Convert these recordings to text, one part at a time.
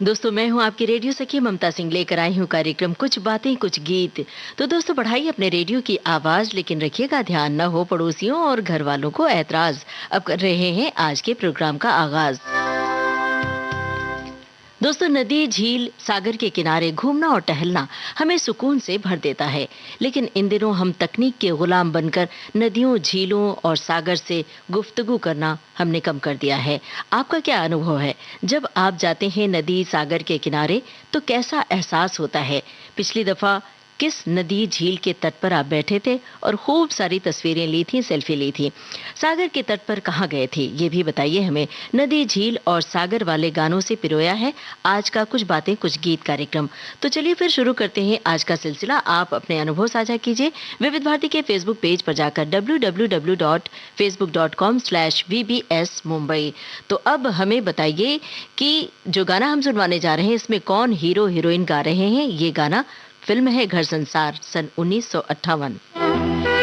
दोस्तों, मैं हूं आपकी रेडियो सखी ममता सिंह, लेकर आई हूं कार्यक्रम कुछ बातें कुछ गीत। तो दोस्तों, बढ़ाइए अपने रेडियो की आवाज, लेकिन रखिएगा ध्यान, न हो पड़ोसियों और घर वालों को ऐतराज। अब कर रहे हैं आज के प्रोग्राम का आगाज। दोस्तों, नदी, झील, सागर के किनारे घूमना और टहलना हमें सुकून से भर देता है। लेकिन इन दिनों हम तकनीक के गुलाम बनकर नदियों, झीलों और सागर से गुफ्तगू करना हमने कम कर दिया है। आपका क्या अनुभव है? जब आप जाते हैं नदी, सागर के किनारे, तो कैसा एहसास होता है? पिछली दफा किस नदी, झील के तट पर आप बैठे थे और खूब सारी तस्वीरें ली थी, सेल्फी ली थी? सागर के तट पर कहाँ गए थे, ये भी बताइए हमें। नदी, झील और सागर वाले गानों से पिरोया है आज का कुछ बातें कुछ गीत कार्यक्रम। तो चलिए फिर शुरू करते हैं आज का सिलसिला। आप अपने अनुभव साझा कीजिए विविध भारती के फेसबुक पेज पर जाकर www.facebook.com/vbs Mumbai। तो अब हमें बताइए कि जो गाना हम सुनवाने जा रहे हैं, इसमें कौन हीरो हीरोइन गा रहे हैं? ये गाना फिल्म है घर संसार, सन 1958।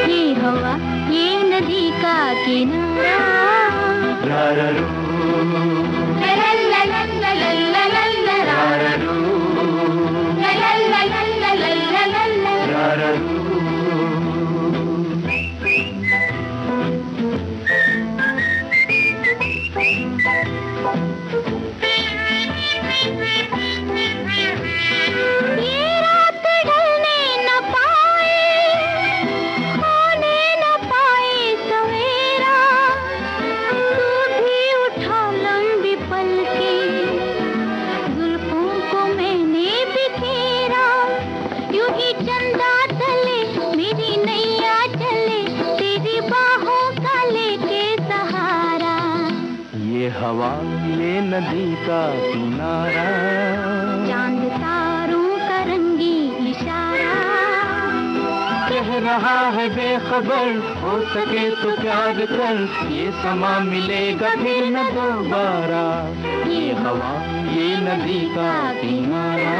ये हवा, ये नदी का किनारा, हवा, ये नदी का किनारा, चांद तारों का रंगी इशारा, कह रहा है बेखबर, हो सके तो प्यार कर, ये समा मिलेगा फिर न दोबारा। ये हवा, ये नदी का किनारा।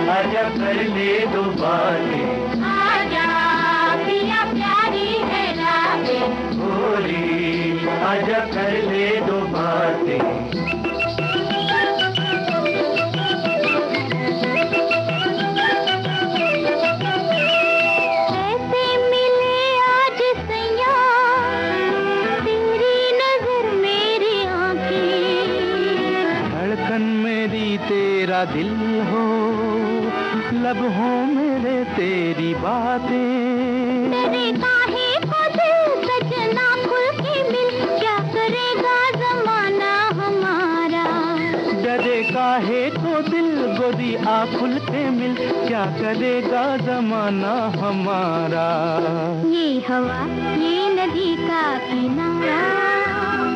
आजा कर ले दो बातें, आजा पिया प्यारी है रातें, भोली आजा कर ले दो बातें। ऐसे मिले आज सैया, तेरी नजर मेरी आंखें, धड़कन मेरी तेरा दिल हो, लब हो मेरे तेरी बातें। तेरे काहे को दिल सजना खुल के मिल, क्या करेगा जमाना हमारा? डरे काहे को दिल गोरी आ खुल के मिल, क्या करेगा जमाना हमारा। ये हवा, ये नदी का किनारा,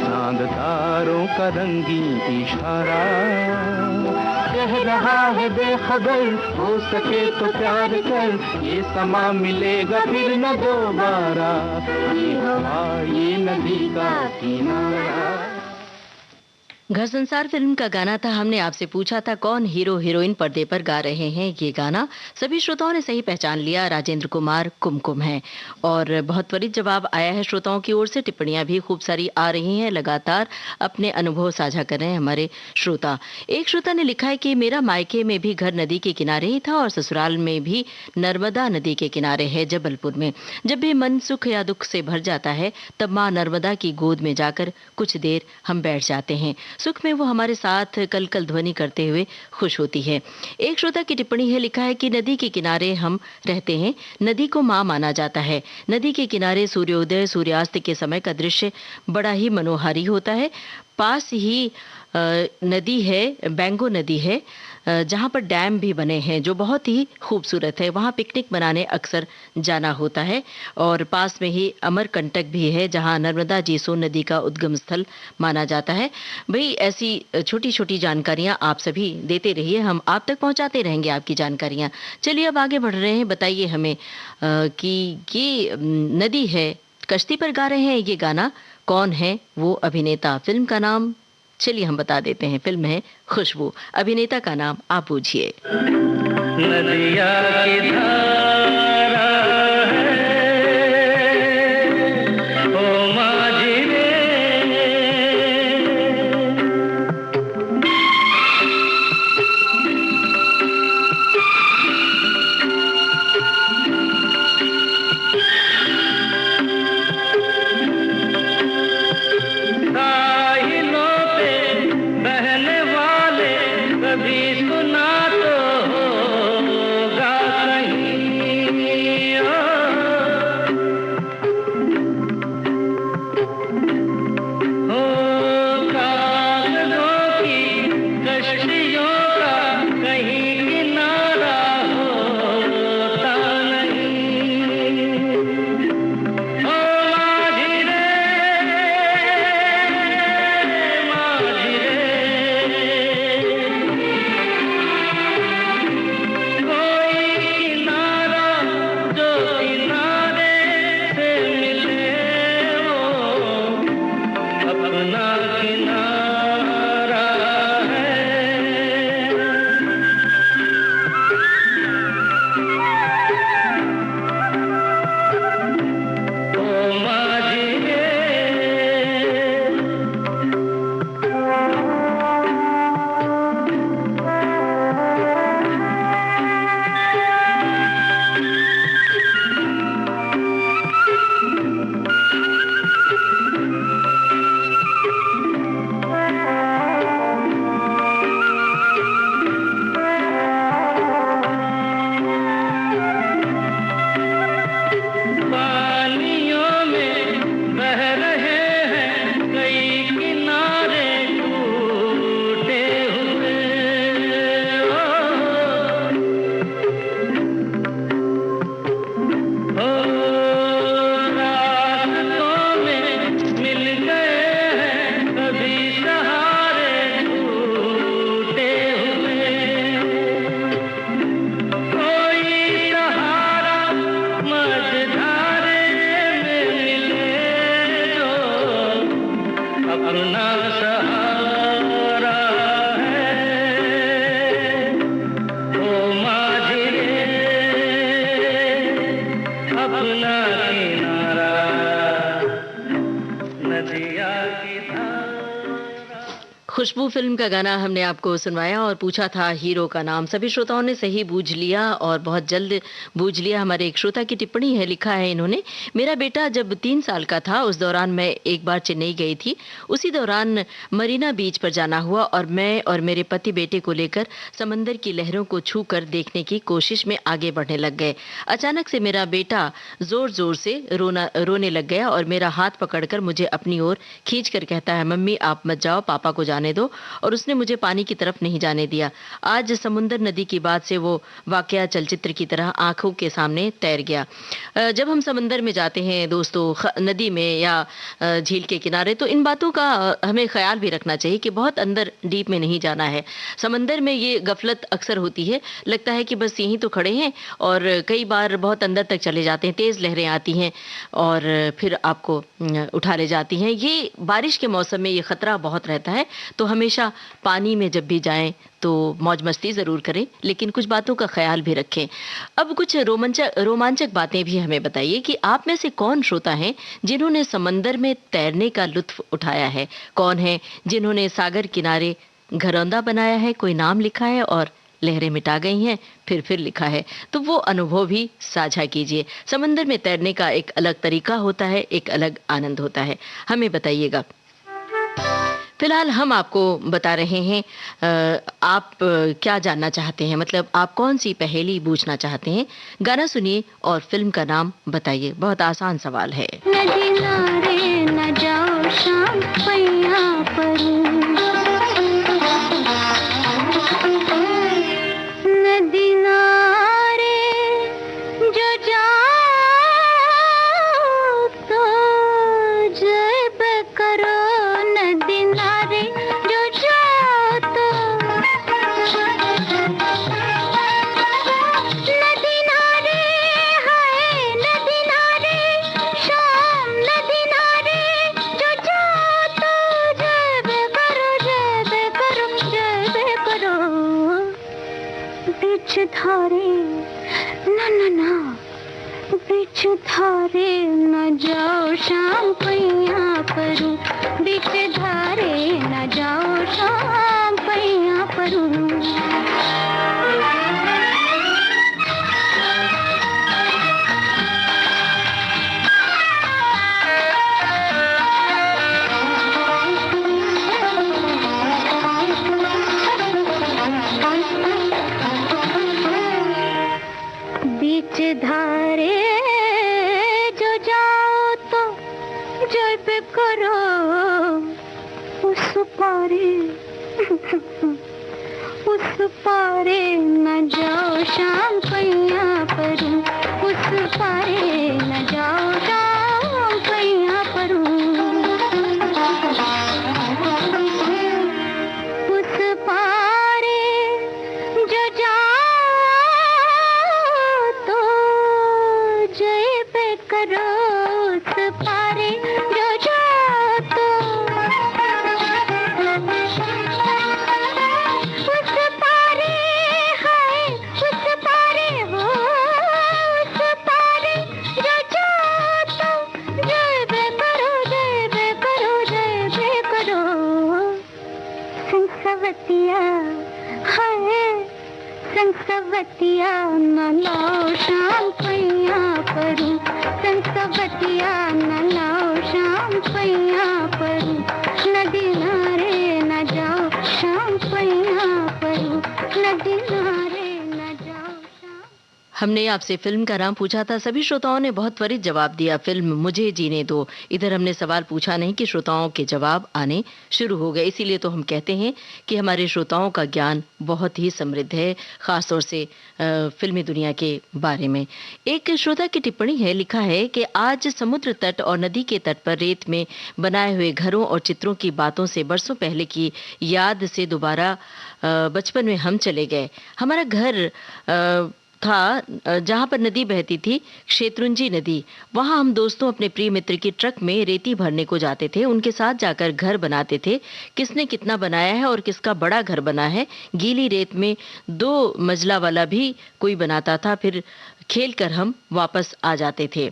चांद तारों का रंगी इशारा, कह रहा है बेखबर, हो सके तो प्यार कर, ये समा मिलेगा फिर न दोबारा। ये हवा, ये नदी का किनारा। घर संसार फिल्म का गाना था। हमने आपसे पूछा था कौन हीरो हीरोइन पर्दे पर गा रहे हैं ये गाना। सभी श्रोताओं ने सही पहचान लिया, राजेंद्र कुमार कुमकुम है। और बहुत त्वरित जवाब आया है श्रोताओं की ओर से। टिप्पणियां भी खूब सारी आ रही हैं, लगातार अपने अनुभव साझा कर रहे हैं हमारे श्रोता। एक श्रोता ने लिखा है कि मेरा मायके में भी घर नदी के किनारे ही था और ससुराल में भी नर्मदा नदी के किनारे है, जबलपुर में। जब भी मन सुख या दुख से भर जाता है तब माँ नर्मदा की गोद में जाकर कुछ देर हम बैठ जाते हैं। सुख में वो हमारे साथ कल कल ध्वनि करते हुए खुश होती है। एक श्रोता की टिप्पणी है, लिखा है कि नदी के किनारे हम रहते हैं, नदी को मां माना जाता है। नदी के किनारे सूर्योदय सूर्यास्त के समय का दृश्य बड़ा ही मनोहारी होता है। पास ही नदी है, बैंगो नदी है, जहाँ पर डैम भी बने हैं जो बहुत ही खूबसूरत है। वहाँ पिकनिक मनाने अक्सर जाना होता है। और पास में ही अमरकंटक भी है जहाँ नर्मदा जी सोन नदी का उद्गम स्थल माना जाता है। भाई, ऐसी छोटी छोटी जानकारियाँ आप सभी देते रहिए, हम आप तक पहुँचाते रहेंगे आपकी जानकारियाँ। चलिए अब आगे बढ़ रहे हैं। बताइए हमें कि ये नदी है, कश्ती पर गा रहे हैं ये गाना, कौन है वो अभिनेता? फिल्म का नाम चलिए हम बता देते हैं, फिल्म है खुशबू, अभिनेता का नाम आप पूछिए। नदिया की धारा खुशबू फिल्म का गाना हमने आपको सुनवाया और पूछा था हीरो का नाम। सभी श्रोताओं ने सही बूझ लिया और बहुत जल्द बूझ लिया। हमारे एक श्रोता की टिप्पणी है, लिखा है इन्होंने, मेरा बेटा जब 3 साल का था उस दौरान मैं एक बार चेन्नई गई थी। उसी दौरान मरीना बीच पर जाना हुआ और मैं और मेरे पति बेटे को लेकर समंदर की लहरों को छू कर देखने की कोशिश में आगे बढ़ने लग गए। अचानक से मेरा बेटा जोर जोर से रोने लग गया और मेरा हाथ पकड़कर मुझे अपनी ओर खींच कर कहता है, मम्मी आप मत जाओ, पापा को जाने दो, और उसने मुझे पानी की तरफ नहीं जाने दिया। आज समुंदर नदी की बात से वो वाकया चलचित्र की तरह आंखों के सामने तैर गया। जब हम समंदर में जाते हैं दोस्तों, नदी में या झील के किनारे, तो इन बातों का हमें ख्याल भी रखना चाहिए कि बहुत अंदर डीप में नहीं जाना है। समंदर में ये गफलत अक्सर होती है, लगता है कि बस यहीं तो खड़े हैं और कई बार बहुत अंदर तक चले जाते हैं, तेज लहरें आती हैं और फिर आपको उठा ले जाती हैं। ये बारिश के मौसम में ये खतरा बहुत रहता है, तो हमेशा पानी में जब भी जाएं तो मौज मस्ती ज़रूर करें, लेकिन कुछ बातों का ख्याल भी रखें। अब कुछ रोमांचक बातें भी हमें बताइए कि आप में से कौन श्रोता हैं जिन्होंने समंदर में तैरने का लुत्फ उठाया है? कौन है जिन्होंने सागर किनारे घरौंदा बनाया है, कोई नाम लिखा है और लहरें मिटा गई हैं, फिर लिखा है, तो वो अनुभव भी साझा कीजिए। समंदर में तैरने का एक अलग तरीका होता है, एक अलग आनंद होता है, हमें बताइएगा। फिलहाल हम आपको बता रहे हैं आप क्या जानना चाहते हैं, मतलब आप कौन सी पहेली पूछना चाहते हैं। गाना सुनिए और फिल्म का नाम बताइए। बहुत आसान सवाल है। नदी नारे न जाओ शाम पैया पर, नदी नारे जो जाओ तो जब करो, नदी नारे जो जाओ तो, नदी नारे हाय नदी नारे शाम, नदी नारे जो जाओ तो जब बीच धारे ना ना ना, बीच धारे न जाओ शाम पैया परूं, बीच धारे न जाओ शाम पैया परूं। बीच धारे जो जाओ तो जय पे करो उस पारे उस पारे न जाओ शाम पैया परूं, उस पारे न जाओ शाम पैया परूं। उस पारे जो जय पे करो, उस पारे जो जाओ तो उस पारे है, उस पारे हो, उस पारे जो जाओ तो जय पे करो, जय पे करो, जय पे करो। संसवतिया है, संसवतिया न लाओ शाम पैया परूं, संसवतिया न लाओ शाम पैया परूं, नदी नारे न जाओ शाम पैया परूं, नदी नारे न जाओ शाम। हमने आपसे फिल्म का नाम पूछा था, सभी श्रोताओं ने बहुत त्वरित जवाब दिया, फिल्म मुझे जीने दो। इधर हमने सवाल पूछा नहीं कि श्रोताओं के जवाब आने शुरू हो गए। इसीलिए तो हम कहते हैं कि हमारे श्रोताओं का ज्ञान बहुत ही समृद्ध है, खासतौर से फिल्मी दुनिया के बारे में। एक श्रोता की टिप्पणी है, लिखा है कि आज समुद्र तट और नदी के तट पर रेत में बनाए हुए घरों और चित्रों की बातों से बरसों पहले की याद से दोबारा बचपन में हम चले गए। हमारा घर था जहाँ पर नदी बहती थी, शेत्रुंजी नदी। वहाँ हम दोस्तों अपने प्रिय मित्र की ट्रक में रेती भरने को जाते थे, उनके साथ जाकर घर बनाते थे। किसने कितना बनाया है और किसका बड़ा घर बना है, गीली रेत में 2 मंजिला वाला भी कोई बनाता था, फिर खेल कर हम वापस आ जाते थे।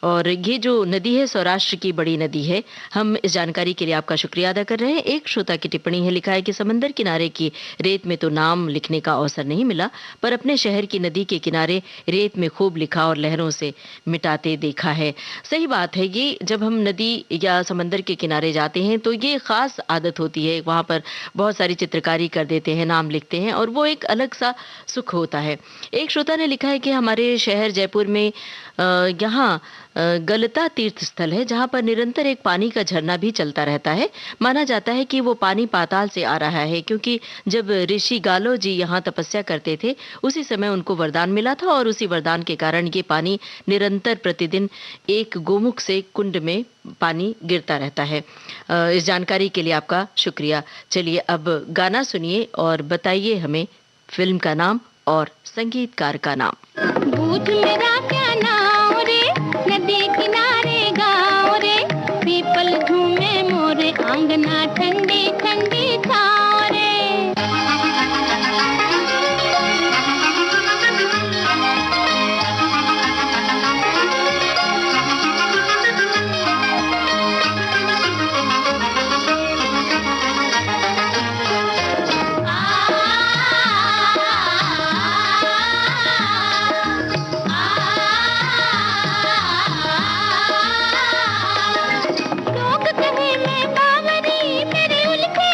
और ये जो नदी है सौराष्ट्र की बड़ी नदी है। हम इस जानकारी के लिए आपका शुक्रिया अदा कर रहे हैं। एक श्रोता की टिप्पणी है, लिखा है कि समंदर किनारे की रेत में तो नाम लिखने का अवसर नहीं मिला, पर अपने शहर की नदी के किनारे रेत में खूब लिखा और लहरों से मिटाते देखा है। सही बात है, ये जब हम नदी या समंदर के किनारे जाते हैं तो ये खास आदत होती है, वहाँ पर बहुत सारी चित्रकारी कर देते हैं, नाम लिखते हैं और वो एक अलग सा सुख होता है। एक श्रोता ने लिखा है कि हमारे शहर जयपुर में यहाँ गलता तीर्थ स्थल है, जहाँ पर निरंतर एक पानी का झरना भी चलता रहता है। माना जाता है कि वो पानी पाताल से आ रहा है, क्योंकि जब ऋषि गालो जी यहाँ तपस्या करते थे उसी समय उनको वरदान मिला था और उसी वरदान के कारण ये पानी निरंतर प्रतिदिन एक गोमुख से कुंड में पानी गिरता रहता है। इस जानकारी के लिए आपका शुक्रिया। चलिए अब गाना सुनिए और बताइए हमें फिल्म का नाम और संगीतकार का नाम। बूझ मेरा क्या नाम रे, नदी किनारे गाँव रे, पीपल झूमे मोरे, आंगना ठंडी ठंडी छाँव रे। लोग कहे मैं बावरी, मेरे उल्टे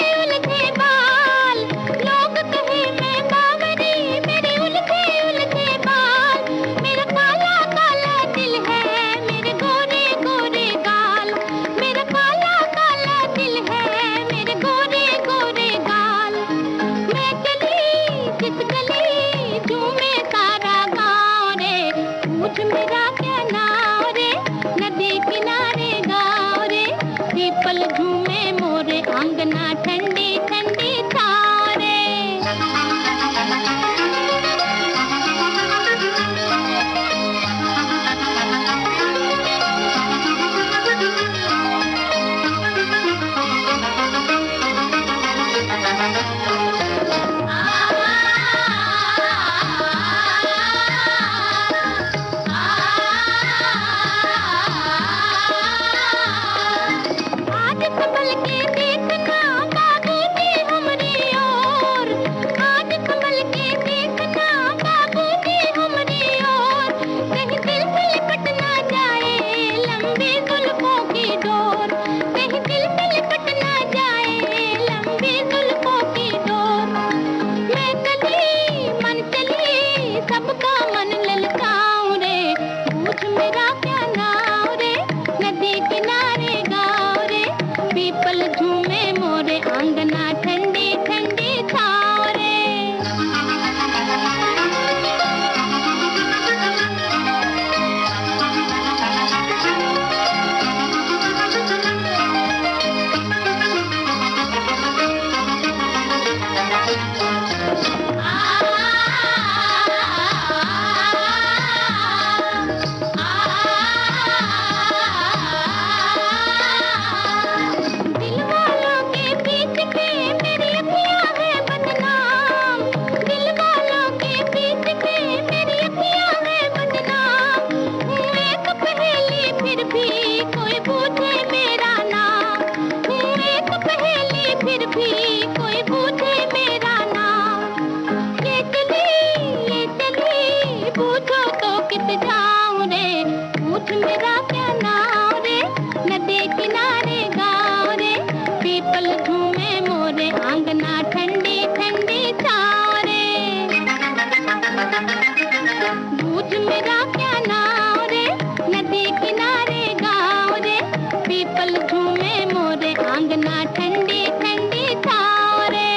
मेरा क्या नाम रे, नदी किनारे गाँव रे, पीपल झूमे मोरे, आंगना ठंडी ठंडी छाँव रे। बूझ मेरा क्या नाम रे, नदी किनारे गाँव रे, पीपल झूमे मोरे, आंगना ठंडी ठंडी छाँव रे।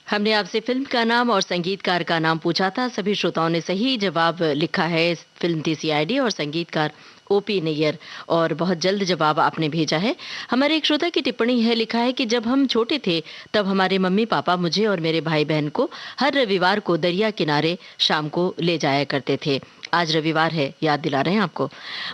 हमने आपसे फिल्म का नाम और संगीतकार का नाम पूछा था। सभी श्रोताओं ने सही जवाब लिखा है। फिल्म थी सीआईडी और संगीतकार ओपी नैयर, और बहुत जल्द जवाब आपने भेजा है। हमारे एक श्रोता की टिप्पणी है, लिखा है कि जब हम छोटे थे तब हमारे मम्मी पापा मुझे और मेरे भाई बहन को हर रविवार को दरिया किनारे शाम को ले जाया करते थे। आज रविवार है, याद दिला रहे हैं आपको।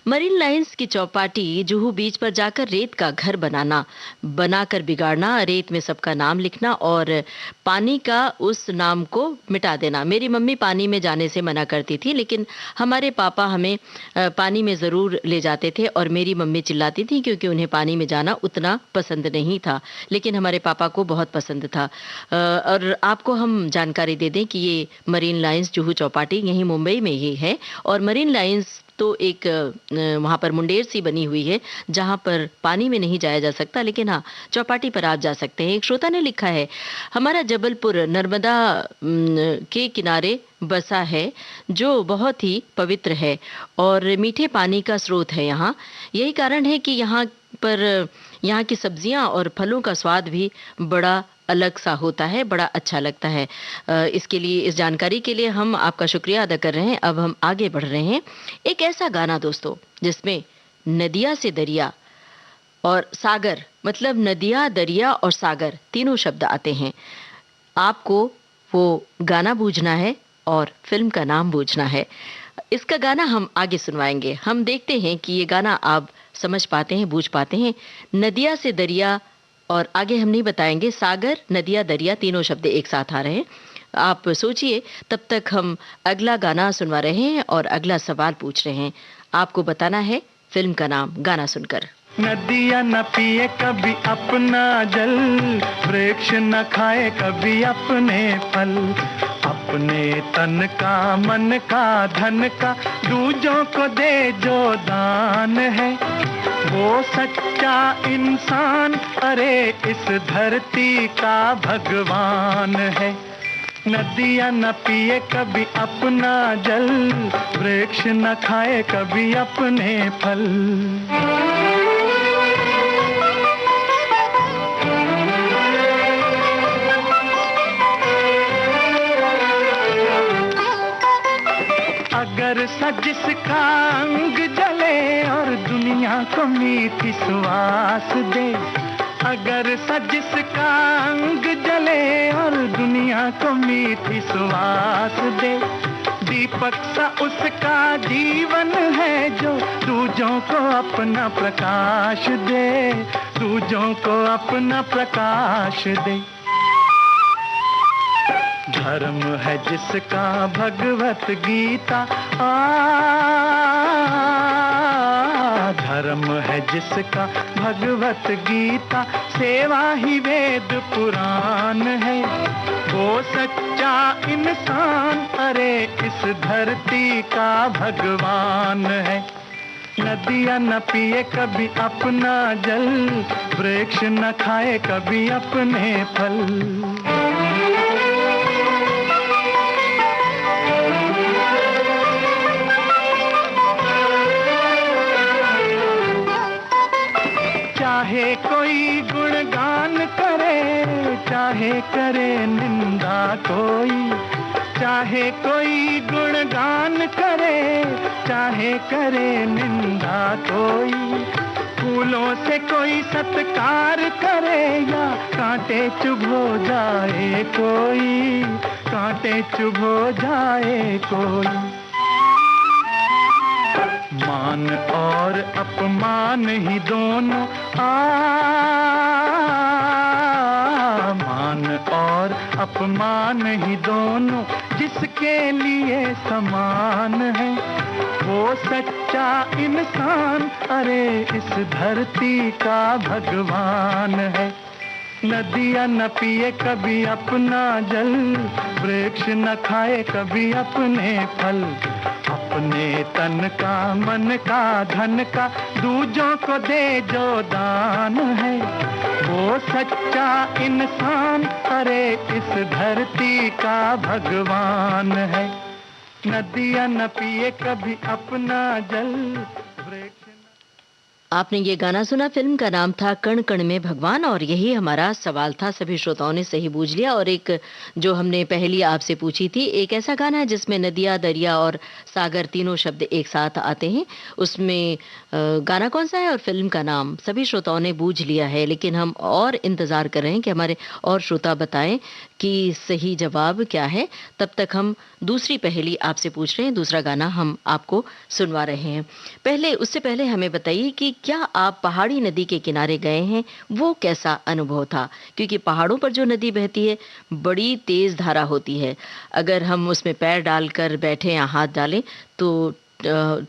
मरीन लाइंस की चौपाटी जुहू बीच पर जाकर रेत का घर बनाकर बिगाड़ना, रेत में सबका नाम लिखना और पानी का उस नाम को मिटा देना। मेरी मम्मी पानी में जाने से मना करती थी, लेकिन हमारे पापा हमें पानी में ज़रूर ले जाते थे और मेरी मम्मी चिल्लाती थी क्योंकि उन्हें पानी में जाना उतना पसंद नहीं था, लेकिन हमारे पापा को बहुत पसंद था। और आपको हम जानकारी दे दें कि ये मरीन लाइंस जुहू चौपाटी यहीं मुंबई में ही है, और मरीन लाइंस तो एक वहाँ पर मुंडेर सी बनी हुई है जहाँ पर पानी में नहीं जाया जा सकता, लेकिन हाँ चौपाटी पर आप जा सकते हैं। एक श्रोता ने लिखा है, हमारा जबलपुर नर्मदा के किनारे बसा है जो बहुत ही पवित्र है और मीठे पानी का स्रोत है। यहाँ यही कारण है कि यहाँ की सब्जियाँ और फलों का स्वाद भी बड़ा अलग सा होता है, बड़ा अच्छा लगता है। इसके लिए, इस जानकारी के लिए हम आपका शुक्रिया अदा कर रहे हैं। अब हम आगे बढ़ रहे हैं। एक ऐसा गाना दोस्तों जिसमें नदिया से दरिया और सागर, मतलब नदिया, दरिया और सागर तीनों शब्द आते हैं। आपको वो गाना बूझना है और फिल्म का नाम बूझना है। इसका गाना हम आगे सुनवाएंगे। हम देखते हैं कि ये गाना आप समझ पाते हैं, बूझ पाते हैं। नदिया से दरिया, और आगे हम नहीं बताएंगे, सागर, नदिया, दरिया तीनों शब्द एक साथ आ रहे हैं। आप सोचिए, तब तक हम अगला गाना सुनवा रहे हैं और अगला सवाल पूछ रहे हैं। आपको बताना है फिल्म का नाम गाना सुनकर। नदिया न पिए कभी अपना जल, वृक्ष न खाए कभी अपने फल, अपने तन का, मन का, धन का दूजों को दे जो दान है, वो सच्चा इंसान, अरे इस धरती का भगवान है। नदिया न पिए कभी अपना जल, वृक्ष न खाए कभी अपने फल। अगर जिसका अंग जले और दुनिया को मीठी सुवास दे, अगर जिसका अंग जले और दुनिया को मीठी सुवास दे, दीपक सा उसका जीवन है जो दूजों को अपना प्रकाश दे, दूजों को अपना प्रकाश दे। धर्म है जिसका भगवत गीता, धर्म है जिसका भगवत गीता, सेवा ही वेद पुराण है, वो सच्चा इंसान, अरे इस धरती का भगवान है। नदिया न पिए कभी अपना जल, वृक्ष न खाए कभी अपने फल। चाहे कोई गुणगान करे, चाहे करे निंदा कोई, चाहे कोई गुणगान करे, चाहे करे निंदा कोई, फूलों से कोई सत्कार करे या कांटे चुभो जाए कोई, कांटे चुभो जाए कोई। मान और अपमान ही दोनों, मान और अपमान ही दोनों जिसके लिए समान है, वो सच्चा इंसान, अरे इस धरती का भगवान है। नदिया न पिए कभी अपना जल, वृक्ष न खाए कभी अपने फल, अपने तन का मन का धन का दूजों को दे जो दान है, वो सच्चा इंसान अरे इस धरती का भगवान है। नदियाँ न पिए कभी अपना जल, आपने ये गाना सुना, फिल्म का नाम था कण कण में भगवान, और यही हमारा सवाल था। सभी श्रोताओं ने सही बूझ लिया। और एक जो हमने पहली आपसे पूछी थी, एक ऐसा गाना है जिसमें नदिया, दरिया और सागर तीनों शब्द एक साथ आते हैं, उसमें गाना कौन सा है और फिल्म का नाम, सभी श्रोताओं ने बूझ लिया है। लेकिन हम और इंतजार कर रहे हैं कि हमारे और श्रोता बताएं कि सही जवाब क्या है। तब तक हम दूसरी पहेली आपसे पूछ रहे हैं, दूसरा गाना हम आपको सुनवा रहे हैं। उससे पहले हमें बताइए कि क्या आप पहाड़ी नदी के किनारे गए हैं, वो कैसा अनुभव था? क्योंकि पहाड़ों पर जो नदी बहती है बड़ी तेज धारा होती है, अगर हम उसमें पैर डालकर बैठे या हाथ डालें तो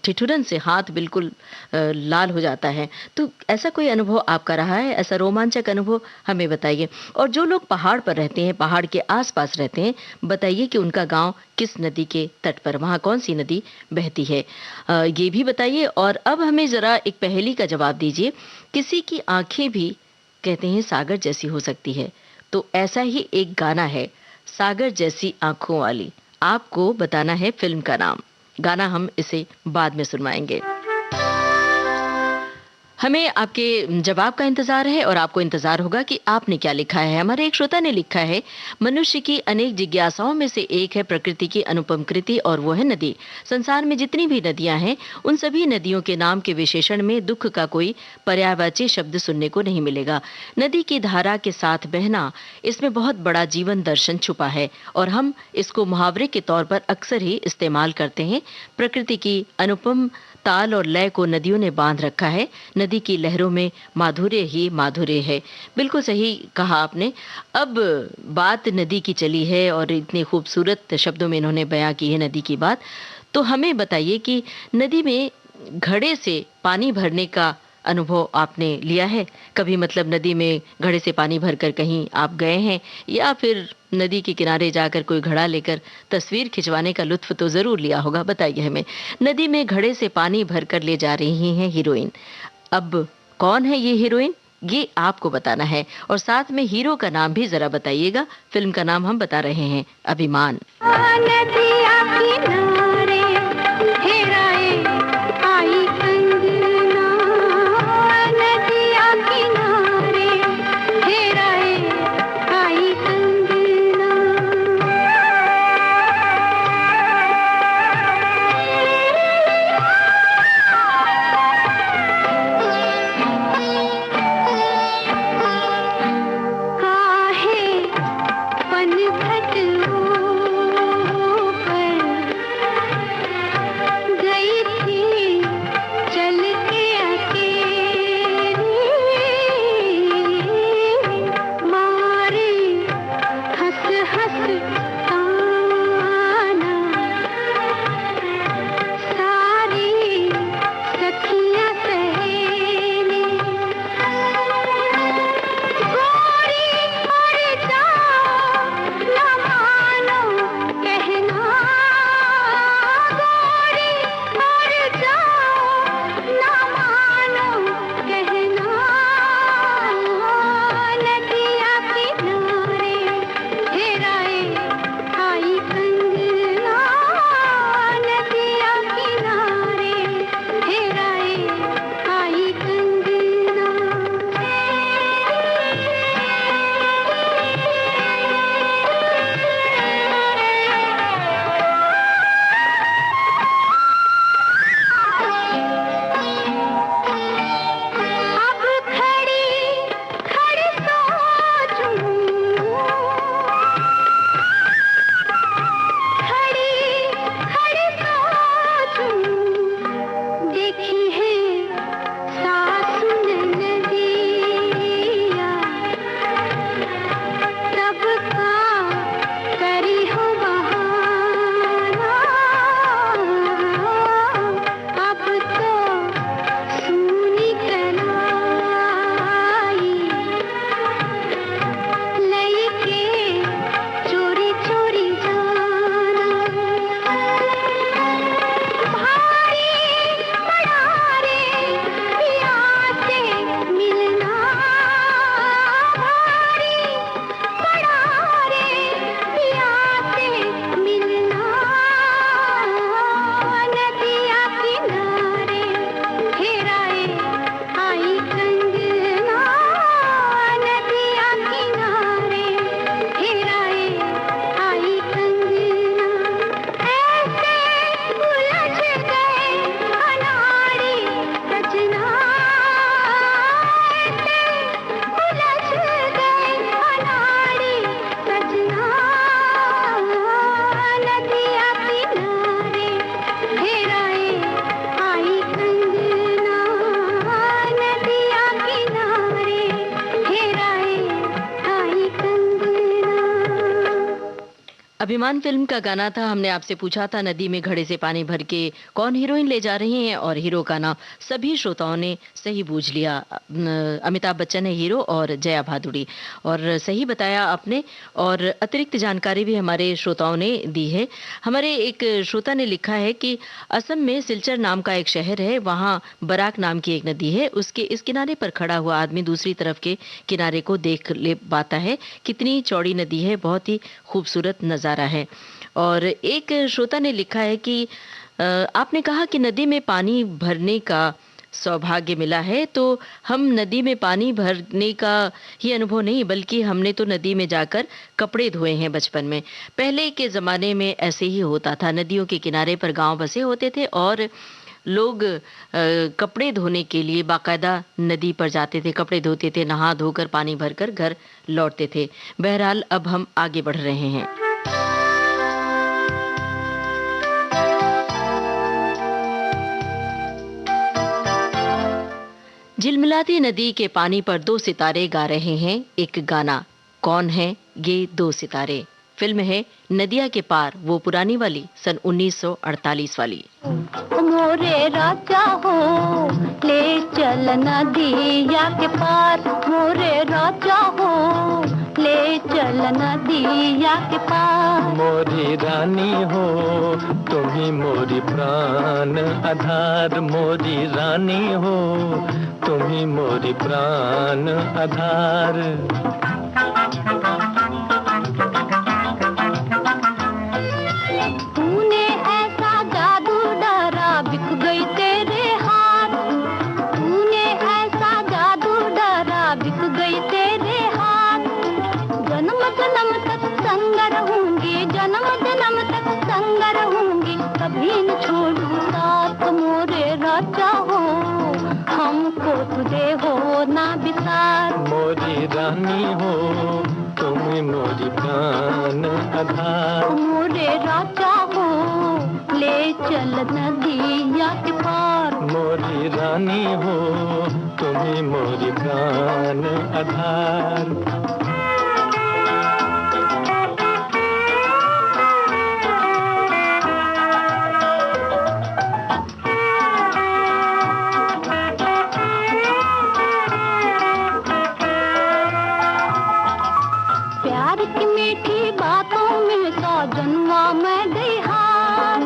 ठिठुरन से हाथ बिल्कुल लाल हो जाता है। तो ऐसा कोई अनुभव आपका रहा है? ऐसा रोमांचक अनुभव हमें बताइए। और जो लोग पहाड़ पर रहते हैं, पहाड़ के आसपास रहते हैं, बताइए कि उनका गांव किस नदी के तट पर, वहां कौन सी नदी बहती है, ये भी बताइए। और अब हमें जरा एक पहेली का जवाब दीजिए। किसी की आंखें भी कहते हैं सागर जैसी हो सकती है, तो ऐसा ही एक गाना है सागर जैसी आंखों वाली। आपको बताना है फिल्म का नाम। गाना हम इसे बाद में सुनवाएंगे। हमें आपके जवाब का इंतजार है और आपको इंतजार होगा कि आपने क्या लिखा है। हमारे एक श्रोता ने लिखा है, मनुष्य की अनेक जिज्ञासाओं में से एक है प्रकृति की अनुपम कृति, और वो है नदी। संसार में जितनी भी नदियां हैं, उन सभी नदियों के नाम के विशेषण में दुख का कोई पर्यायवाची शब्द सुनने को नहीं मिलेगा। नदी की धारा के साथ बहना, इसमें बहुत बड़ा जीवन दर्शन छुपा है, और हम इसको मुहावरे के तौर पर अक्सर ही इस्तेमाल करते हैं। प्रकृति की अनुपम ताल और लय को नदियों ने बांध रखा है। नदी की लहरों में माधुर्य ही माधुर्य है। बिल्कुल सही कहा आपने। अब बात नदी की चली है और इतने खूबसूरत शब्दों में इन्होंने बयां की है नदी की बात, तो हमें बताइए कि नदी में घड़े से पानी भरने का अनुभव आपने लिया है कभी? मतलब नदी में घड़े से पानी भरकर कहीं आप गए हैं, या फिर नदी के किनारे जाकर कोई घड़ा लेकर तस्वीर खिंचवाने का लुत्फ तो जरूर लिया होगा। बताइए हमें। नदी में घड़े से पानी भरकर ले जा रही हैं हीरोइन। अब कौन है ये हीरोइन, ये आपको बताना है, और साथ में हीरो का नाम भी जरा बताइएगा। फिल्म का नाम हम बता रहे हैं, अभिमान। गई थी अभिमान फिल्म का गाना था। हमने आपसे पूछा था नदी में घड़े से पानी भर के कौन हीरोइन ले जा रही हैं, और हीरो का नाम सभी श्रोताओं ने सही बूझ लिया। अमिताभ बच्चन है हीरो और जया भादुड़ी, और सही बताया आपने। और अतिरिक्त जानकारी भी हमारे श्रोताओं ने दी है। हमारे एक श्रोता ने लिखा है कि असम में सिलचर नाम का एक शहर है, वहाँ बराक नाम की एक नदी है, उसके इस किनारे पर खड़ा हुआ आदमी दूसरी तरफ के किनारे को देख ले पाता है। कितनी चौड़ी नदी है, बहुत ही खूबसूरत नज़ारा है। और एक श्रोता ने लिखा है कि आपने कहा कि नदी में पानी भरने का सौभाग्य मिला है, तो हम नदी में पानी भरने का ही अनुभव नहीं, बल्कि हमने तो नदी में जाकर कपड़े धोए हैं बचपन में। पहले के ज़माने में ऐसे ही होता था, नदियों के किनारे पर गांव बसे होते थे और लोग कपड़े धोने के लिए बाकायदा नदी पर जाते थे, कपड़े धोते थे, नहा धोकर पानी भरकर घर लौटते थे। बहरहाल अब हम आगे बढ़ रहे हैं। झिलमिलाती नदी के पानी पर दो सितारे गा रहे हैं एक गाना। कौन है ये दो सितारे? फिल्म है नदिया के पार, वो पुरानी वाली, सन 1948 वाली। मोरे राजा हो ले चल नदिया के पार, मोरे राजा हो ले चल नदिया के पार। मोरी रानी हो तुम ही मोरी प्राण आधार, मोरी रानी हो तुम ही मोरी प्राण आधार। तूने ऐसा जादू डरा बिक गई तेरे हाथ, तूने ऐसा जादू डरा बिक गई तेरे हाथ। जन्म जन्म तक संग रहूंगी, जन्म जन्म तक संग रहूंगी, कभी न छोड़ू साथ। मोरे राजा हो हमको तुझे हो ना बिसार। मोरी रानी हो तुम ही मोरी प्राण आधार। मोरे राजा हो ले चल नदिया के पार। मोरी रानी हो तुम ही मोरी प्राण आधार। प्यार की मीठी बातों में सौ जन्मा मैं गई हार,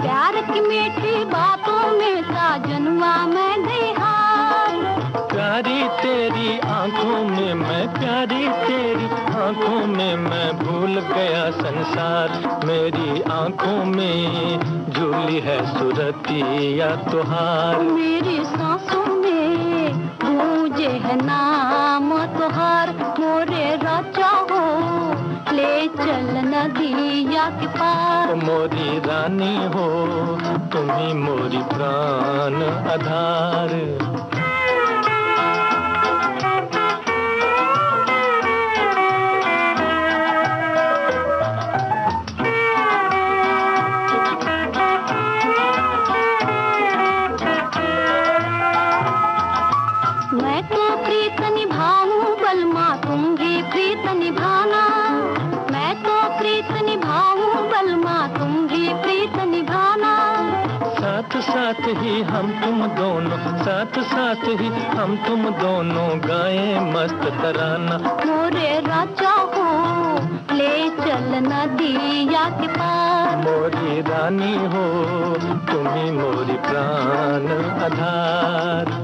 प्यार की मीठी बातों में सौ जन्मा मैं गई हार। प्यारी तेरी आंखों में मैं, प्यारी तेरी आंखों में मैं भूल गया संसार। मेरी आंखों में झूली है सुरतिया तुहार। मेरी सांसों में गूंजे है नाम तुहार। मोरे राजा हो ले चल नदिया के पार। मोरी रानी हो तुम ही मोरी प्राण आधार। मैं तो प्रीत निभाऊं बलमा तुम भी प्रीत निभाना, मैं तो प्रीत निभाऊं बलमा तुम भी प्रीत निभाना। साथ साथ ही हम तुम दोनों, साथ साथ ही हम तुम दोनों गाएं मस्त तराना। मोरे राजा हो ले चल नदिया के पार। मोरी रानी हो तुम ही मोरी प्राण आधार।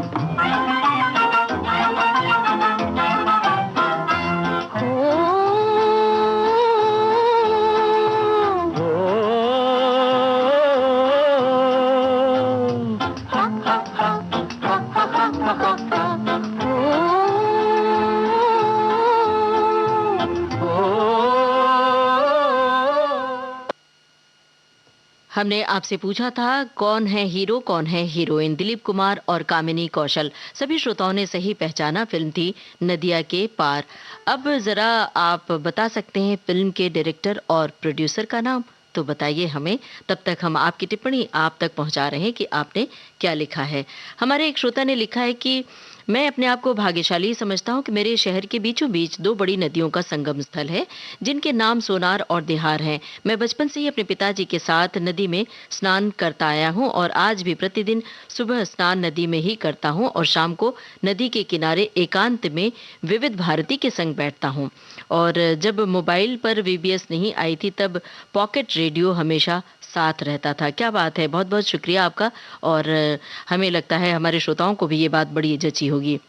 हमने आपसे पूछा था कौन है हीरो कौन है हीरोइन। दिलीप कुमार और कामिनी कौशल, सभी श्रोताओं ने सही पहचाना। फिल्म थी नदिया के पार। अब जरा आप बता सकते हैं फिल्म के डायरेक्टर और प्रोड्यूसर का नाम? तो बताइए हमें, तब तक हम आपकी टिप्पणी आप तक पहुंचा रहे हैं कि आपने क्या लिखा है। हमारे एक श्रोता ने लिखा है कि मैं अपने आप को भाग्यशाली समझता हूँ कि मेरे शहर के बीचों बीच दो बड़ी नदियों का संगम स्थल है, जिनके नाम सोनार और दिहार हैं। मैं बचपन से ही अपने पिताजी के साथ नदी में स्नान करता आया हूँ और आज भी प्रतिदिन सुबह स्नान नदी में ही करता हूँ और शाम को नदी के किनारे एकांत में विविध भारती के संग बैठता हूँ। और जब मोबाइल पर वीबीएस नहीं आई थी तब पॉकेट रेडियो हमेशा साथ रहता था। क्या बात है, बहुत बहुत शुक्रिया आपका। और हमें लगता है हमारे श्रोताओं को भी ये बात बड़ी जची होगी।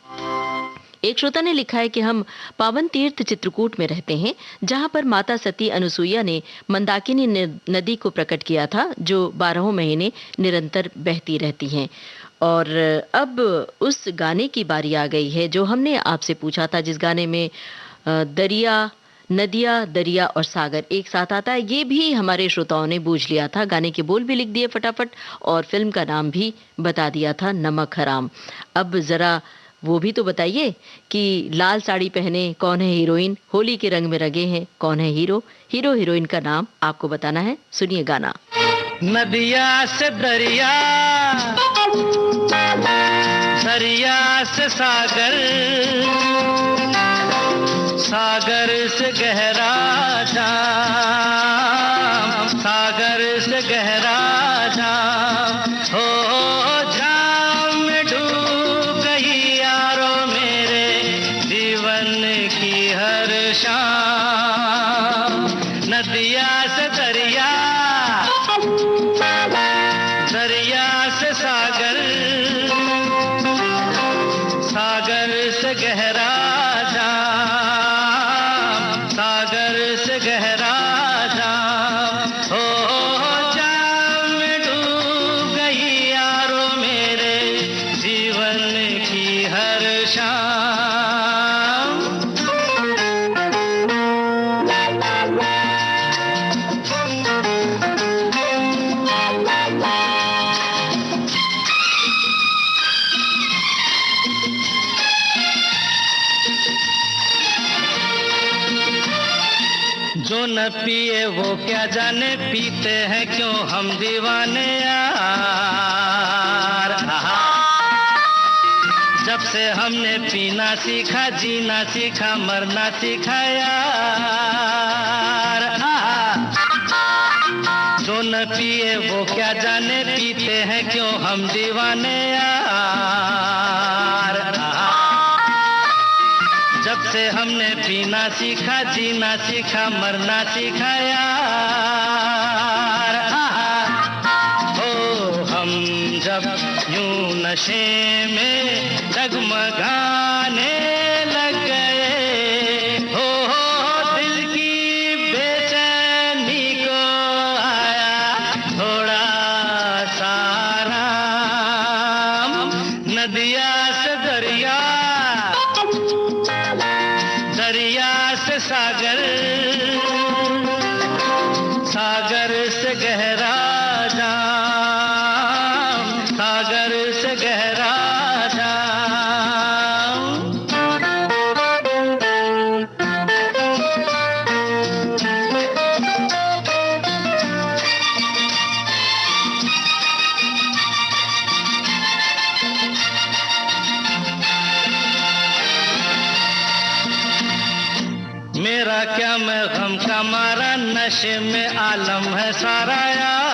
एक श्रोता ने लिखा है कि हम पावन तीर्थ चित्रकूट में रहते हैं, जहां पर माता सती अनुसुईया ने मंदाकिनी नदी को प्रकट किया था, जो 12 महीने निरंतर बहती रहती हैं। और अब उस गाने की बारी आ गई है जो हमने आपसे पूछा था, जिस गाने में दरिया, नदिया, दरिया और सागर एक साथ आता है। ये भी हमारे श्रोताओं ने बूझ लिया था। गाने के बोल भी लिख दिए फटाफट और फिल्म का नाम भी बता दिया था, नमक हराम। अब जरा वो भी तो बताइए कि लाल साड़ी पहने कौन है हीरोइन, होली के रंग में रंगे हैं कौन है हीरो। हीरो हीरोइन का नाम आपको बताना है, सुनिए गाना। नदिया से दरिया, दरिया से सागर, सागर से गहरा जाम, सागर से गहरा जाम, हो जाम में डूब गई यारो मेरे जीवन की हर शाम। नदिया से दरिया, दरिया से सागर, सागर से गहरा जो न पिए वो क्या जाने, पीते हैं क्यों हम दीवाने यार। जब से हमने पीना सीखा, जीना सीखा, मरना सीखा यार। जो न पिए वो क्या जाने, पीते हैं क्यों हम दीवाने यार। जब से हमने पीना सीखा, जीना सीखा, मरना सीखा यार। ओ हम जब यूं नशे में डगमगाने लग गए, हो दिल की बेचैनी को आया थोड़ा सा आराम। नदिया से दरिया, दरिया से सागर, सागर से गहरा जाम, सागर से गहरा जाम। मेरा क्या मैं गम का मारा, नशे में आलम है सारा यार।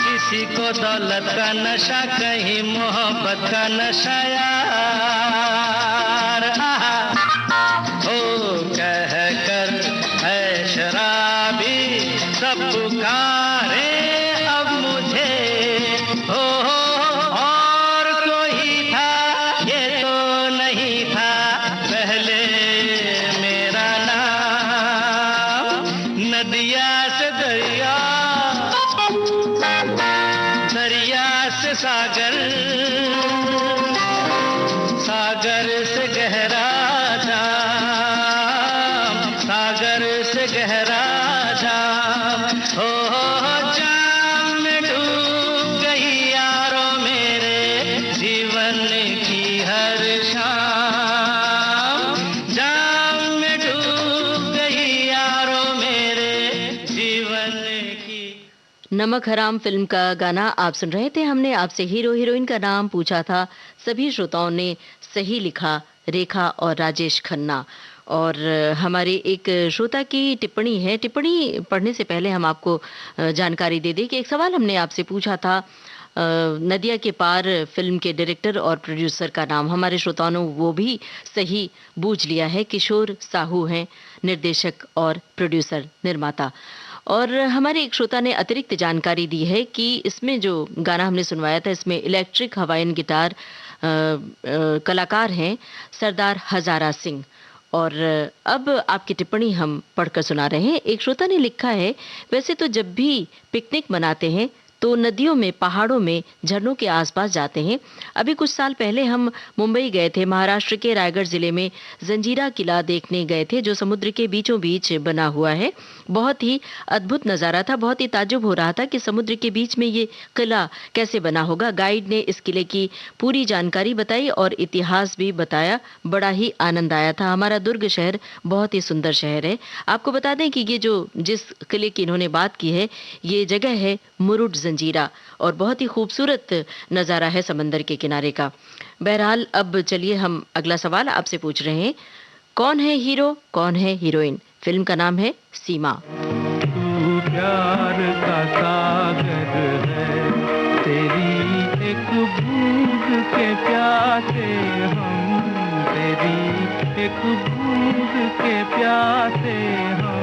किसी को दौलत का नशा, कहीं मोहब्बत का नशा यार। ओ कह कर है शराबी सब पुकारे अब मुझे, हो और कोई था ये तो नहीं था पहले मेरा नाम। नदिया से दरिया, दरिया से सागर, सागर से गहरा जाम, सागर से गहरा जाम। हो जाम में डूब गई यारो मेरे जीवन की हर शाम। जाम में डूब गई यारो मेरे जीवन की। नमक हराम फिल्म का गाना आप सुन रहे थे। हमने आपसे हीरो हीरोइन का नाम पूछा था। सभी श्रोताओं ने सही लिखा, रेखा और राजेश खन्ना। और हमारे एक श्रोता की टिप्पणी है। टिप्पणी पढ़ने से पहले हम आपको जानकारी दे दें कि एक सवाल हमने आपसे पूछा था। नदिया के पार फिल्म के डायरेक्टर और प्रोड्यूसर का नाम हमारे श्रोताओं ने वो भी सही बूझ लिया है। किशोर साहू हैं निर्देशक और प्रोड्यूसर निर्माता। और हमारे एक श्रोता ने अतिरिक्त जानकारी दी है कि इसमें जो गाना हमने सुनवाया था इसमें इलेक्ट्रिक हवाइन गिटार कलाकार हैं सरदार हजारा सिंह। और अब आपकी टिप्पणी हम पढ़कर सुना रहे हैं। एक श्रोता ने लिखा है, वैसे तो जब भी पिकनिक मनाते हैं तो नदियों में, पहाड़ों में, झरनों के आसपास जाते हैं। अभी कुछ साल पहले हम मुंबई गए थे। महाराष्ट्र के रायगढ़ जिले में जंजीरा किला देखने गए थे जो समुद्र के बीचों बीच बना हुआ है। बहुत ही अद्भुत नज़ारा था। बहुत ही ताज्जुब हो रहा था कि समुद्र के बीच में ये किला कैसे बना होगा। गाइड ने इस किले की पूरी जानकारी बताई और इतिहास भी बताया। बड़ा ही आनंद आया था। हमारा दुर्ग शहर बहुत ही सुंदर शहर है। आपको बता दें कि ये जो जिस किले की इन्होंने बात की है ये जगह है मुरुड जंजीरा और बहुत ही खूबसूरत नज़ारा है समंदर के किनारे का। बहरहाल अब चलिए हम अगला सवाल आपसे पूछ रहे हैं। कौन है हीरो, कौन है हीरोइन? फिल्म का नाम है सीमा। तू प्यार का सागर है, तेरी एक बूंद के प्यासे हम, तेरी एक बूंद के प्यासे हम,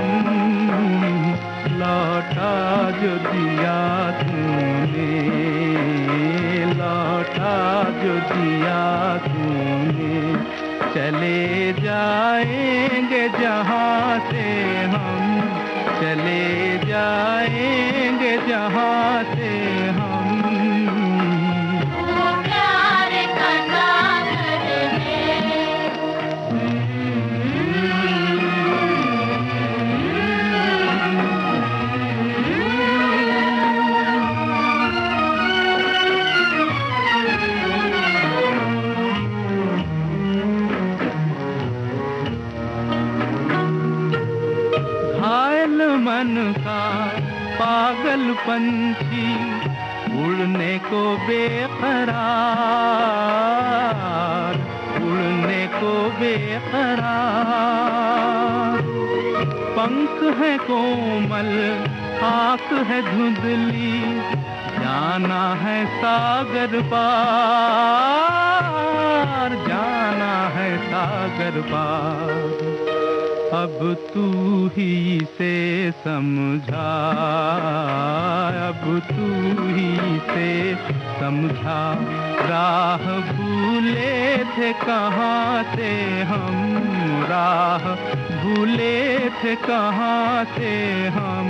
लौटा जो दिया तूने, लौटा जो दिया तूने, चले जाएंगे जहाँ से हम, चले जाएंगे जहाँ से हम। मन का पागल पंछी उड़ने को बेकरार, उड़ने को बेकरार, पंख है कोमल, आँख है धुंधली, जाना है सागर पार, जाना है सागर पार। अब तू ही से समझा, अब तू ही से समझा, राह भूले थे कहाँ से हम, राह भूले थे कहाँ से हम।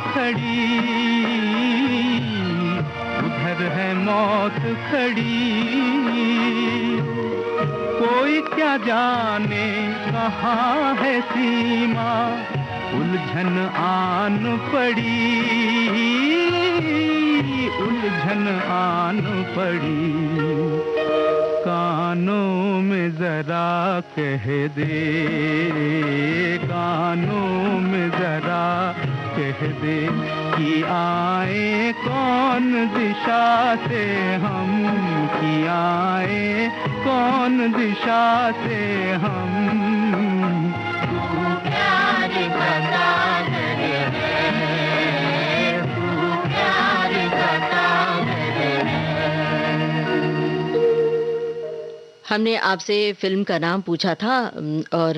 खड़ी, उधर है मौत खड़ी, कोई क्या जाने कहाँ है सीमा, उलझन आन पड़ी, उलझन आन पड़ी। कानों में जरा कह दे, कानों में जरा कह दे कि आए कौन दिशा से हम, कि आए कौन दिशा से हम। तू प्यार का सागर है, तू प्यार का सागर है। हमने आपसे फिल्म का नाम पूछा था और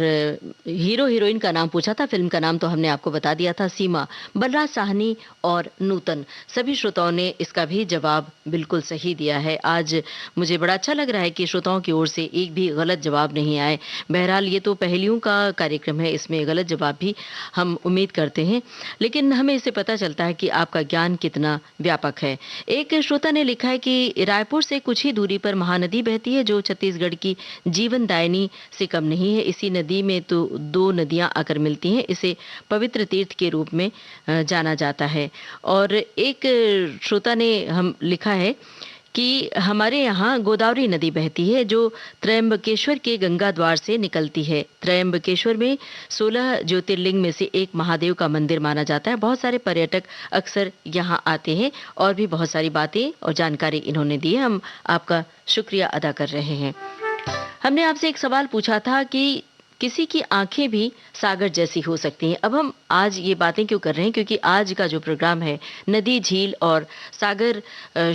हीरो हीरोइन का नाम पूछा था। फिल्म का नाम तो हमने आपको बता दिया था, सीमा। बलराज साहनी और नूतन, सभी श्रोताओं ने इसका भी जवाब बिल्कुल सही दिया है। आज मुझे बड़ा अच्छा लग रहा है कि श्रोताओं की ओर से एक भी गलत जवाब नहीं आए। बहरहाल ये तो पहेलियों का कार्यक्रम है, इसमें गलत जवाब भी हम उम्मीद करते हैं, लेकिन हमें इससे पता चलता है कि आपका ज्ञान कितना व्यापक है। एक श्रोता ने लिखा है कि रायपुर से कुछ ही दूरी पर महानदी बहती है जो छत्तीसगढ़ की जीवनदायिनी से कम नहीं है। इसी नदी में तो दो नदियां आकर मिलती हैं, इसे पवित्र तीर्थ के रूप में जाना जाता है। और एक श्रोता ने हम लिखा है कि हमारे यहाँ गोदावरी नदी बहती है जो त्रयंबकेश्वर के गंगा द्वार से निकलती है। त्रयंबकेश्वर में 16 ज्योतिर्लिंग में से एक महादेव का मंदिर माना जाता है। बहुत सारे पर्यटक अक्सर यहाँ आते हैं और भी बहुत सारी बातें और जानकारी इन्होंने दी है। हम आपका शुक्रिया अदा कर रहे हैं। हमने आपसे एक सवाल पूछा था कि किसी की आंखें भी सागर जैसी हो सकती हैं। अब हम आज ये बातें क्यों कर रहे हैं, क्योंकि आज का जो प्रोग्राम है नदी, झील और सागर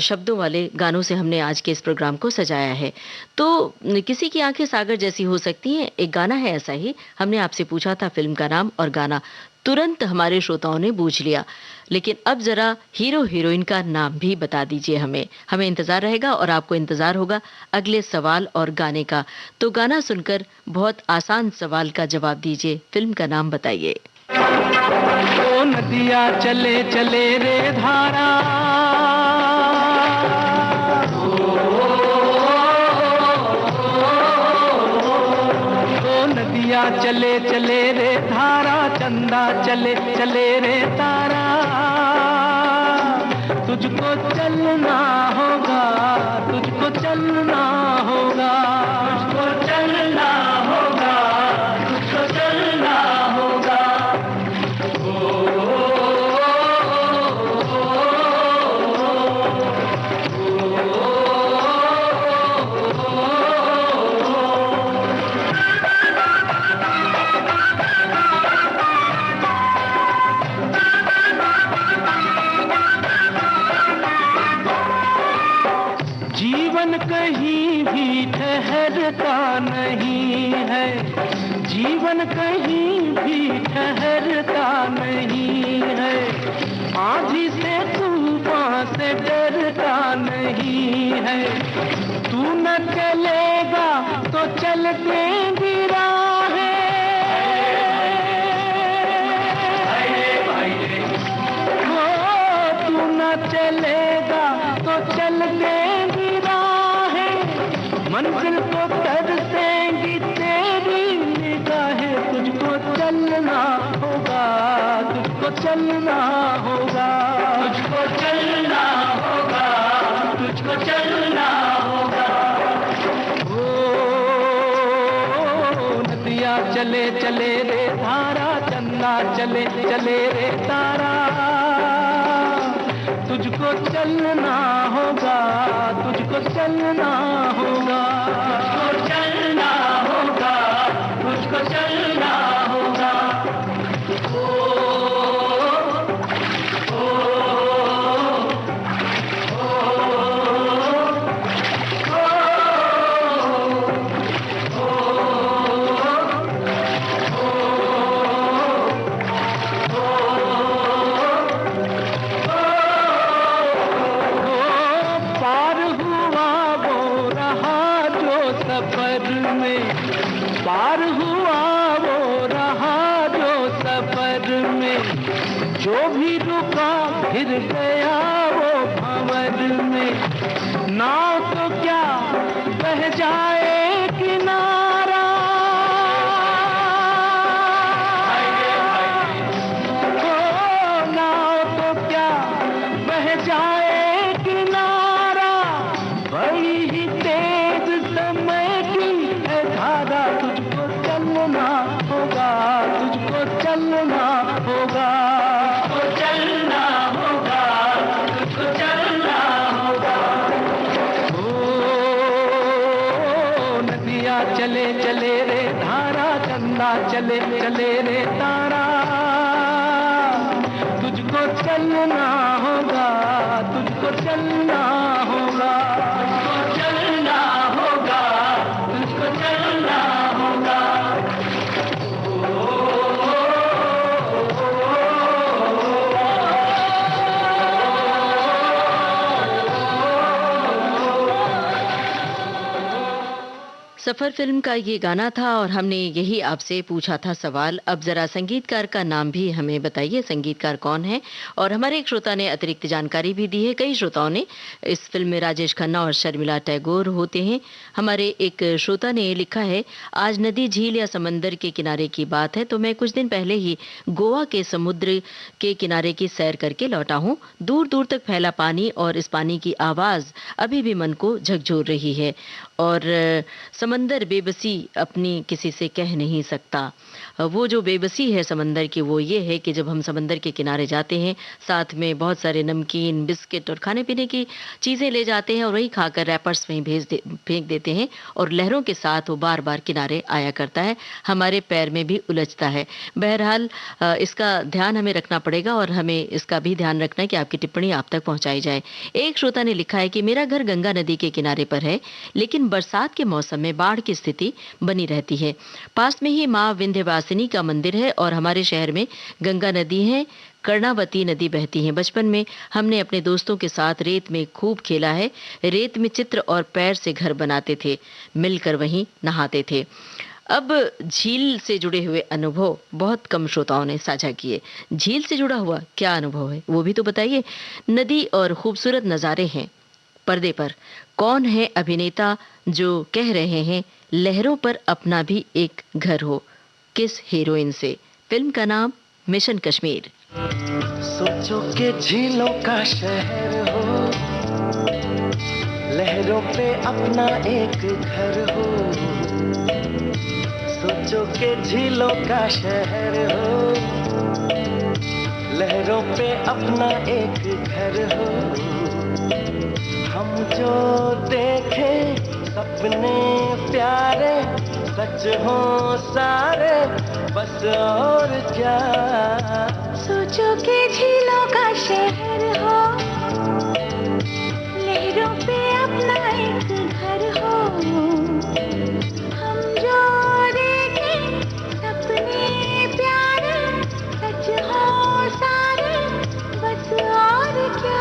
शब्दों वाले गानों से हमने आज के इस प्रोग्राम को सजाया है। तो किसी की आंखें सागर जैसी हो सकती हैं, एक गाना है ऐसा ही। हमने आपसे पूछा था फिल्म का नाम और गाना तुरंत हमारे श्रोताओं ने बूझ लिया, लेकिन अब जरा हीरो हीरोइन का नाम भी बता दीजिए हमें इंतजार रहेगा और आपको इंतजार होगा अगले सवाल और गाने का। तो गाना सुनकर बहुत आसान सवाल का जवाब दीजिए, फिल्म का नाम बताइए। ओ नदिया चले चले रे धारा, नदिया चले चले रे धारा, चंदा चले चले रे तारा, तुझको चलना होगा, तुझको चलना होगा, तुझको चलना होगा, तुझको चलना होगा। जीवन कहीं भी ठहरता नहीं है, जीवन कहीं भी ठहरता नहीं है, आंधी से तूफान से डरता नहीं है, तू न चलेगा तो चल देंगी राहें, तू न चलेगा तो चल देंगी मंजिल को तरसेंगी तेरी निगाहें, तुझको चलना होगा, तुझको चलना होगा, तुझको चलना होगा, तुझको चलना होगा। ओ नदिया चले चले रे धारा, चंदा चले चले रे तारा, तुझको चलना होगा, तुझको चलना होगा, तुझको चलना होगा, तुझको चलना होगा। पार हुआ वो रहा जो सफर में, जो भी रुका फिर गया वो भंवर में, नाव तो क्या बह जाए किनारा, नाव तो क्या बह जाए किनारा, बड़ी ही तेज समय की है धारा, तुझको चलना होगा, तुझको चलना होगा, तुझको चलना होगा, तुझको चलना होगा। ओ नदिया चले चले रे धारा, चंदा चले चले रे तारा, तुझको चलना होगा, तुझको चलना होगा, तुझको चलना होगा, सफर फिल्म का ये गाना था और हमने यही आपसे पूछा था सवाल। अब जरा संगीतकार का नाम भी हमें बताइए, संगीतकार कौन है? और हमारे एक श्रोता ने अतिरिक्त जानकारी भी दी है। कई श्रोताओं ने, इस फिल्म में राजेश खन्ना और शर्मिला टैगोर होते हैं। हमारे एक श्रोता ने लिखा है, आज नदी, झील या समंदर के किनारे की बात है तो मैं कुछ दिन पहले ही गोवा के समुद्र के किनारे की सैर करके लौटा हूँ। दूर दूर तक फैला पानी और इस पानी की आवाज अभी भी मन को झकझोर रही है। और समंदर बेबसी अपनी किसी से कह नहीं सकता। वो जो बेबसी है समंदर की, वो ये है कि जब हम समंदर के किनारे जाते हैं, साथ में बहुत सारे नमकीन, बिस्किट और खाने पीने की चीज़ें ले जाते हैं और वही खाकर रैपर्स में फेंक देते हैं और लहरों के साथ वो बार बार किनारे आया करता है, हमारे पैर में भी उलझता है। बहरहाल इसका ध्यान हमें रखना पड़ेगा और हमें इसका भी ध्यान रखना है कि आपकी टिप्पणी आप तक पहुंचाई जाए। एक श्रोता ने लिखा है कि मेरा घर गंगा नदी के किनारे पर है, लेकिन बरसात के मौसम में बाढ़ की स्थिति बनी रहती है। पास में ही माँ विंध्यवासिनी का मंदिर है और हमारे शहर में गंगा नदी है, कर्णावती नदी बहती है। बचपन में हमने अपने दोस्तों के साथ रेत में खूब खेला है। रेत में चित्र और पैर से घर बनाते थे, मिलकर वहीं नहाते थे। अब झील से जुड़े हुए अनुभव बहुत कम श्रोताओं ने साझा किए। झील से जुड़ा हुआ क्या अनुभव है वो भी तो बताइए। नदी और खूबसूरत नज़ारे हैं पर्दे पर। कौन है अभिनेता जो कह रहे हैं लहरों पर अपना भी एक घर हो? किस हीरोइन से? फिल्म का नाम मिशन कश्मीर। सोचो के झीलों का शहर हो, लहरों पे अपना एक घर हो। सोचो के झीलों का शहर हो, लहरों पे अपना एक घर हो। हम जो देखें सपने प्यारे सच हो सारे, बस और क्या। सोचो के झीलों का शहर हो, लहरों पे अपना एक घर हो। हम जो देखें सपने प्यारे सच हो सारे, बस और क्या।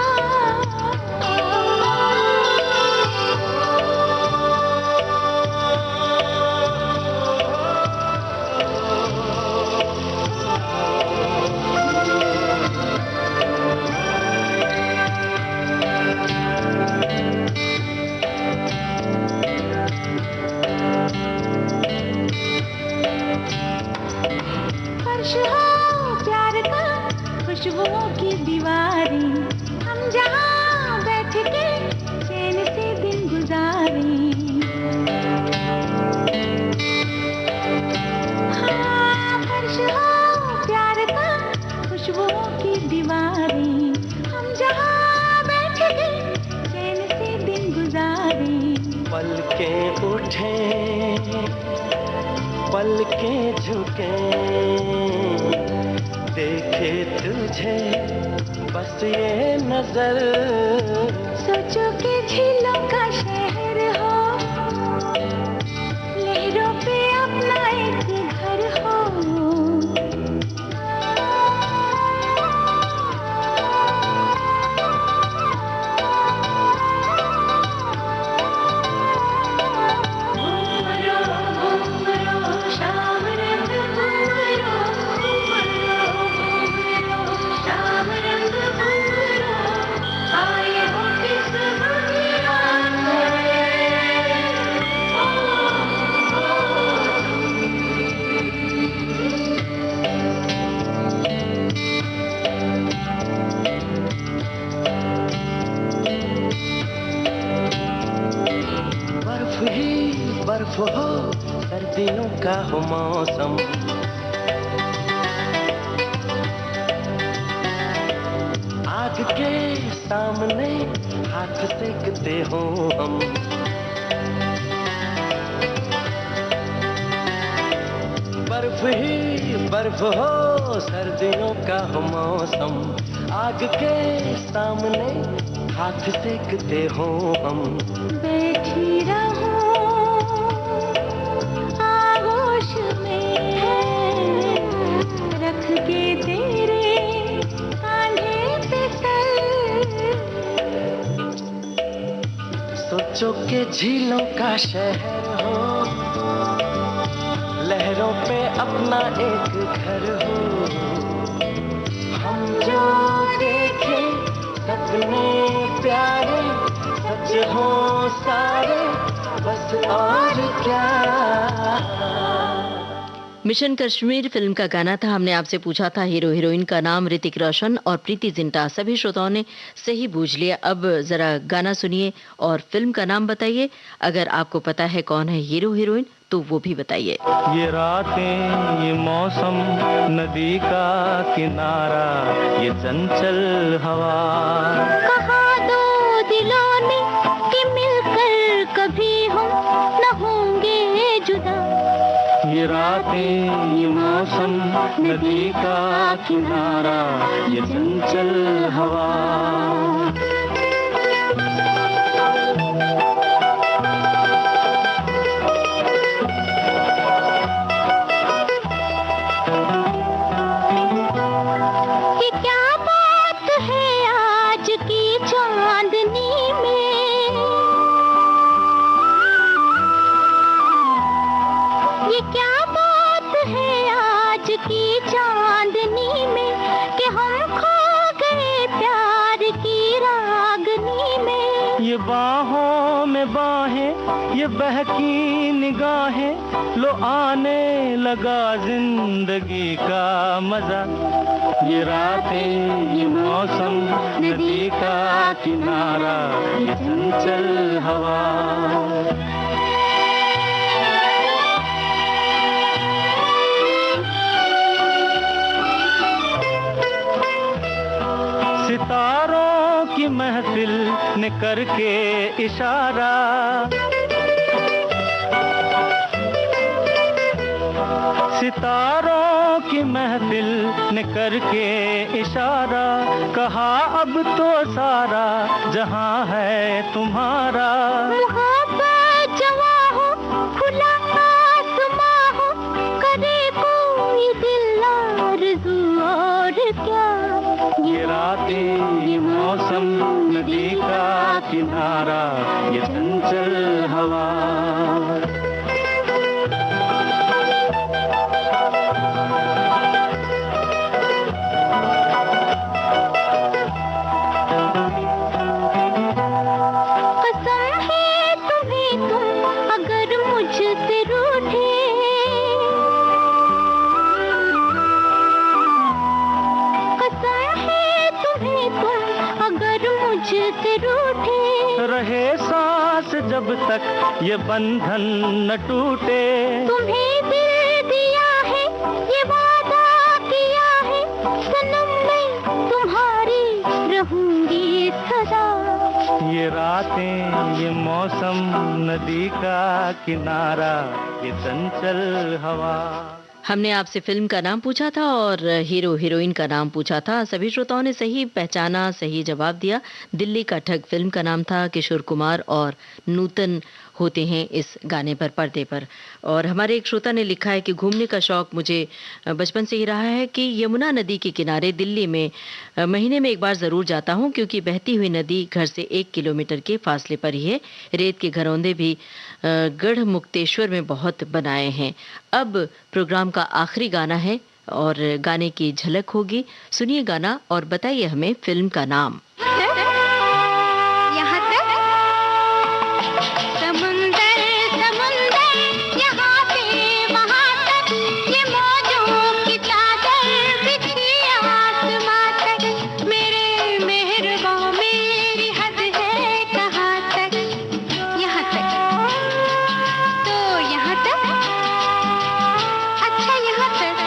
खुशबुओं की दीवारें, हम जहाँ बैठ के चैन से दिन गुजारें। हाँ, फर्श हो प्यार का, खुशबुओं की दीवारें, हम जहाँ बैठ के चैन से दिन गुजारें। पलकें उठे पलकें झुके, देखे तुझे बस ये नजर। सोचो के झीलों का शहर हो, लहरों पे अपना एक घर हो। बर्फ हो सर्दियों का हो मौसम, आग के सामने हाथ सेकते हो हम। बर्फ ही बर्फ हो सर्दियों का हो मौसम, आग के सामने हाथ सेकते हो हम। बैठी रहूं आगोश में, रख के तेरे कांधे पे सर। सोचो के झीलों का शहर हो, अपना एक घर हो। हम जो देखे सपने प्यारे सच हो सारे, बस और क्या। मिशन कश्मीर फिल्म का गाना था। हमने आपसे पूछा था हीरो हीरोइन का नाम। ऋतिक रोशन और प्रीति जिंटा, सभी श्रोताओं ने सही बूझ लिया। अब जरा गाना सुनिए और फिल्म का नाम बताइए। अगर आपको पता है कौन है हीरो हीरोइन तो वो भी बताइए। ये रातें, ये मौसम, नदी का किनारा, ये चंचल हवा। कहा दो दिलों ने कि मिलकर कभी हम न होंगे जुदा। ये रातें, ये मौसम, नदी का किनारा, ये चंचल हवा। ये क्या बात है आज की चांदनी में, ये क्या बात है आज की चांदनी में, कि हम खो गए प्यार की रागनी में। ये बाहों में बाहें, ये बहकी निगाहें, लो आने लगा जिंदगी का मजा। ये रातें, ये मौसम, नदी का किनारा, ये चंचल हवा। सितारों की महफिल ने करके इशारा, सितारों की महफिल ने करके इशारा, कहा अब तो सारा जहां है तुम्हारा। मोहब्बत जवां हो, खुला आसमां हो, करे कोई दिल आरज़ू और क्या। ये रातें, ये मौसम, नदी का किनारा, ये चंचल हवा। कसम है तुम्हें तुम अगर मुझसे रूठे, कसम है तुम्हें तुम अगर मुझसे रूठे। रहे सांस जब तक ये बंधन न टूटे, तुम्हें दिल दिया है ये वादा किया है, सनम मैं तुम्हारी रहूंगी सदा। ये रातें, ये मौसम, नदी का किनारा, ये चंचल हवा। हमने आपसे फिल्म का नाम पूछा था और हीरो हीरोइन का नाम पूछा था। सभी श्रोताओं ने सही पहचाना, सही जवाब दिया। दिल्ली का ठग फिल्म का नाम था। किशोर कुमार और नूतन होते हैं इस गाने पर पर्दे पर। और हमारे एक श्रोता ने लिखा है कि घूमने का शौक मुझे बचपन से ही रहा है कि यमुना नदी के किनारे दिल्ली में महीने में एक बार ज़रूर जाता हूँ, क्योंकि बहती हुई नदी घर से 1 किलोमीटर के फासले पर ही है। रेत के घरौंदे भी गढ़ मुक्तेश्वर में बहुत बनाए हैं। अब प्रोग्राम का आखिरी गाना है और गाने की झलक होगी। सुनिए गाना और बताइए हमें फिल्म का नाम। यहाँ तक समुंदर समुंदर, यहाँ से वहाँ तक, ये मौजों की चादर बिछी आसमां तक। मेरे मेहरबा मेरी हद है कहाँ तक, यहाँ तक। तो यहाँ तक, अच्छा यहाँ तक।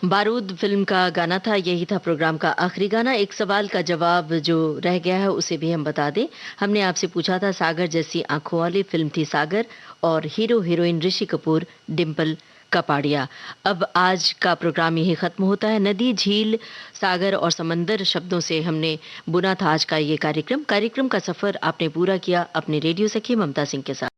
बारूद फिल्म का गाना था। यही था प्रोग्राम का आखिरी गाना। एक सवाल का जवाब जो रह गया है उसे भी हम बता दें। हमने आपसे पूछा था सागर जैसी आंखों वाली फिल्म थी सागर, और हीरो हीरोइन ऋषि कपूर, डिम्पल कपाड़िया। अब आज का प्रोग्राम यही खत्म होता है। नदी, झील, सागर और समंदर शब्दों से हमने बुना था आज का ये कार्यक्रम का सफर आपने पूरा किया अपने रेडियो सखी ममता सिंह के साथ।